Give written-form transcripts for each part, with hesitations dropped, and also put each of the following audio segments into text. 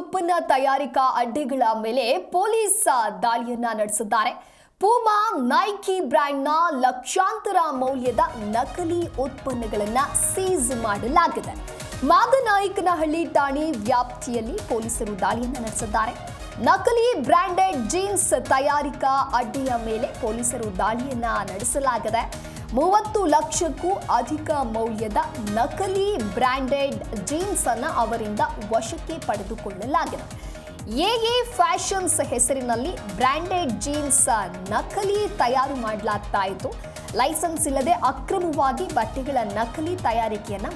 ಉತ್ಪನ್ನ ತಯಾರಿಕಾ ಅಡ್ಡೆಗಳ ಮೇಲೆ ಪೊಲೀಸ್ ದಾಳಿಯನ್ನ ನಡೆಸಿದ್ದಾರೆ. ಪೂಮಾ, ನೈಕಿ ಬ್ರ್ಯಾಂಡ್ನ ಲಕ್ಷಾಂತರ ಮೌಲ್ಯದ ನಕಲಿ ಉತ್ಪನ್ನಗಳನ್ನು ಸೀಸ್ ಮಾಡಲಾಗಿದೆ. ಮಾದನಾಯಕನಹಳ್ಳಿ ಠಾಣೆ ವ್ಯಾಪ್ತಿಯಲ್ಲಿ ಪೊಲೀಸರು ದಾಳಿಯನ್ನ ನಡೆಸಿದ್ದಾರೆ. ನಕಲಿ ಬ್ರ್ಯಾಂಡೆಡ್ ಜೀನ್ಸ್ ತಯಾರಿಕಾ ಅಡ್ಡೆಯ ಮೇಲೆ ಪೊಲೀಸರು ದಾಳಿಯನ್ನ ನಡೆಸಲಾಗಿದೆ. 30 ಲಕ್ಷಕ್ಕೂ ಅಧಿಕ ಮೌಲ್ಯದ ನಕಲಿ ಬ್ರ್ಯಾಂಡೆಡ್ ಜೀನ್ಸ್ ಅನ್ನು ಅವರಿಂದ ವಶಕ್ಕೆ ಪಡೆದುಕೊಳ್ಳಲಾಗಿದೆ. ಎಎ ಫ್ಯಾಷನ್ಸ್ ಹೆಸರಿನಲ್ಲಿ ಬ್ರ್ಯಾಂಡೆಡ್ ಜೀನ್ಸ್ ನಕಲಿ ತಯಾರು ಮಾಡಲಾಗ್ತಾ ಇತ್ತು. ಲೈಸೆನ್ಸ್ ಇಲ್ಲದೆ ಅಕ್ರಮವಾಗಿ ಬಟ್ಟೆಗಳ ನಕಲಿ ತಯಾರಿಕೆಯನ್ನ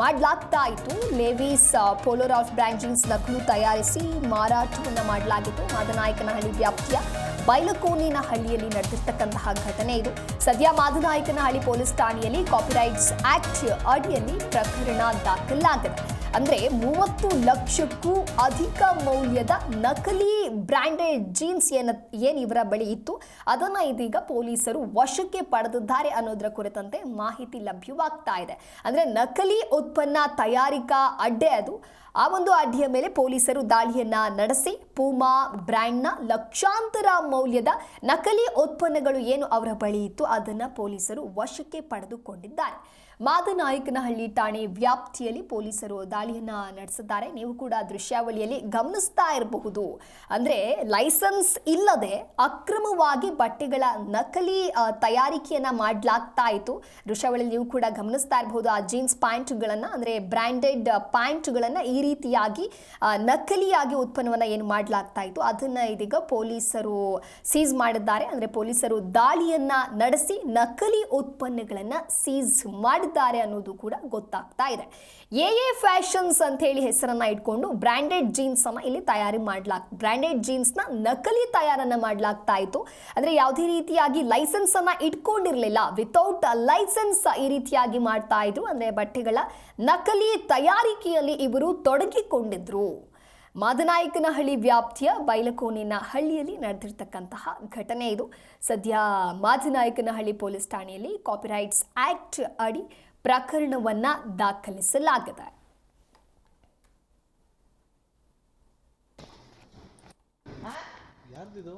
ಮಾಡಲಾಗ್ತಾ ಇತ್ತು. ಲೇವೀಸ್, ಪೋಲೋರಾಫ್ ಬ್ರ್ಯಾಂಡ್ ಜೀನ್ಸ್ ನಕಲು ತಯಾರಿಸಿ ಮಾರಾಟವನ್ನು ಮಾಡಲಾಗಿತ್ತು. ಮಾದನಾಯಕನಹಳ್ಳಿ ವ್ಯಾಪ್ತಿಯ ಬೈಲಕೋನೇನಹಳ್ಳಿಯಲ್ಲಿ ನಡೆದಿರ್ತಕ್ಕಂತಹ ಘಟನೆ ಇದು. ಸದ್ಯ ಮಾದನಾಯಕನಹಳ್ಳಿ ಪೊಲೀಸ್ ಠಾಣೆಯಲ್ಲಿ ಕಾಪಿರೈಟ್ಸ್ ಆಕ್ಟ್ ಅಡಿಯಲ್ಲಿ ಪ್ರಕರಣ ದಾಖಲಾಗಿದೆ. ಅಂದ್ರೆ 30 ಲಕ್ಷಕ್ಕೂ ಅಧಿಕ ಮೌಲ್ಯದ ನಕಲಿ ಬ್ರ್ಯಾಂಡೆಡ್ ಜೀನ್ಸ್ ಏನ್ ಇವರ ಬಳಿ ಇತ್ತು ಅದನ್ನ ಇದೀಗ ಪೊಲೀಸರು ವಶಕ್ಕೆ ಪಡೆದಿದ್ದಾರೆ ಅನ್ನೋದರ ಕುರಿತಂತೆ ಮಾಹಿತಿ ಲಭ್ಯವಾಗ್ತಾ ಇದೆ. ಅಂದ್ರೆ ನಕಲಿ ಉತ್ಪನ್ನ ತಯಾರಿಕಾ ಅಡ್ಡೆ ಅದು. ಆ ಒಂದು ಅಡ್ಡೆಯ ಮೇಲೆ ಪೊಲೀಸರು ದಾಳಿಯನ್ನ ನಡೆಸಿ ಪೂಮಾ ಬ್ರ್ಯಾಂಡ್ನ ಲಕ್ಷಾಂತರ ಮೌಲ್ಯದ ನಕಲಿ ಉತ್ಪನ್ನಗಳು ಏನು ಅವರ ಬಳಿ ಇತ್ತು ಅದನ್ನ ಪೊಲೀಸರು ವಶಕ್ಕೆ ಪಡೆದುಕೊಂಡಿದ್ದಾರೆ. ಮಾದನಾಯಕನಹಳ್ಳಿ ಠಾಣೆ ವ್ಯಾಪ್ತಿಯಲ್ಲಿ ಪೊಲೀಸರು ದಾಳಿಯನ್ನ ನಡೆಸಿದ್ದಾರೆ. ನೀವು ಕೂಡ ದೃಶ್ಯಾವಳಿಯಲ್ಲಿ ಗಮನಿಸ್ತಾ ಇರಬಹುದು. ಅಂದ್ರೆ ಲೈಸೆನ್ಸ್ ಇಲ್ಲದೆ ಅಕ್ರಮವಾಗಿ ಬಟ್ಟೆಗಳ ನಕಲಿ ತಯಾರಿಕೆಯನ್ನ ಮಾಡಲಾಗ್ತಾ ಇತ್ತು. ದೃಶ್ಯಾವಳಿಯಲ್ಲಿ ನೀವು ಕೂಡ ಗಮನಿಸ್ತಾ ಇರಬಹುದು. ಆ ಜೀನ್ಸ್ ಪ್ಯಾಂಟ್ಗಳನ್ನ ಅಂದ್ರೆ ಬ್ರ್ಯಾಂಡೆಡ್ ಪ್ಯಾಂಟ್ಗಳನ್ನ ಈ ರೀತಿಯಾಗಿ ನಕಲಿಯಾಗಿ ಉತ್ಪನ್ನವನ್ನ ಏನು ಮಾಡಲಾಗ್ತಾ ಇತ್ತು ಅದನ್ನ ಇದೀಗ ಪೊಲೀಸರು ಸೀಸ್ ಮಾಡಿದ್ದಾರೆ. ಅಂದ್ರೆ ಪೊಲೀಸರು ದಾಳಿಯನ್ನ ನಡೆಸಿ ನಕಲಿ ಉತ್ಪನ್ನಗಳನ್ನ ಸೀಸ್ ಮಾಡಿದ್ದಾರೆ ಅನ್ನೋದು ಕೂಡ ಗೊತ್ತಾಗ್ತಾ ಇದೆ. ಎಎ ಫ್ಯಾಷನ್ಸ್ ಅಂತ ಹೇಳಿ ಹೆಸರನ್ನ ಇಟ್ಕೊಂಡು ಬ್ರ್ಯಾಂಡೆಡ್ ಜೀನ್ಸ್ ಅನ್ನ ಇಲ್ಲಿ ಬ್ರ್ಯಾಂಡೆಡ್ ಜೀನ್ಸ್ ನ ನಕಲಿ ತಯಾರನ್ನ ಮಾಡಲಾಗ್ತಾ ಇತ್ತು. ಅಂದ್ರೆ ಯಾವುದೇ ರೀತಿಯಾಗಿ ಲೈಸೆನ್ಸ್ ಅನ್ನ ಇಟ್ಕೊಂಡಿರ್ಲಿಲ್ಲ. ವಿತೌಟ್ ಲೈಸೆನ್ಸ್ ಈ ರೀತಿಯಾಗಿ ಮಾಡ್ತಾ ಇದ್ರು. ಅಂದ್ರೆ ಬಟ್ಟೆಗಳ ನಕಲಿ ತಯಾರಿಕೆಯಲ್ಲಿ ಇವರು ತೊಡಗಿಕೊಂಡಿದ್ರು. ಮಾದನಾಯಕನಹಳ್ಳಿ ವ್ಯಾಪ್ತಿಯ ಬೈಲಕೋನೇನಹಳ್ಳಿಯಲ್ಲಿ ನಡೆದಿರ್ತಕ್ಕಂತಹ ಘಟನೆ ಇದು. ಸದ್ಯ ಮಾದನಾಯಕನಹಳ್ಳಿ ಪೊಲೀಸ್ ಠಾಣೆಯಲ್ಲಿ ಕಾಪಿರೈಟ್ಸ್ ಆಕ್ಟ್ ಅಡಿ ಪ್ರಕರಣವನ್ನ ದಾಖಲಿಸಲಾಗಿದೆ. ಯಾರ್ದಿದು?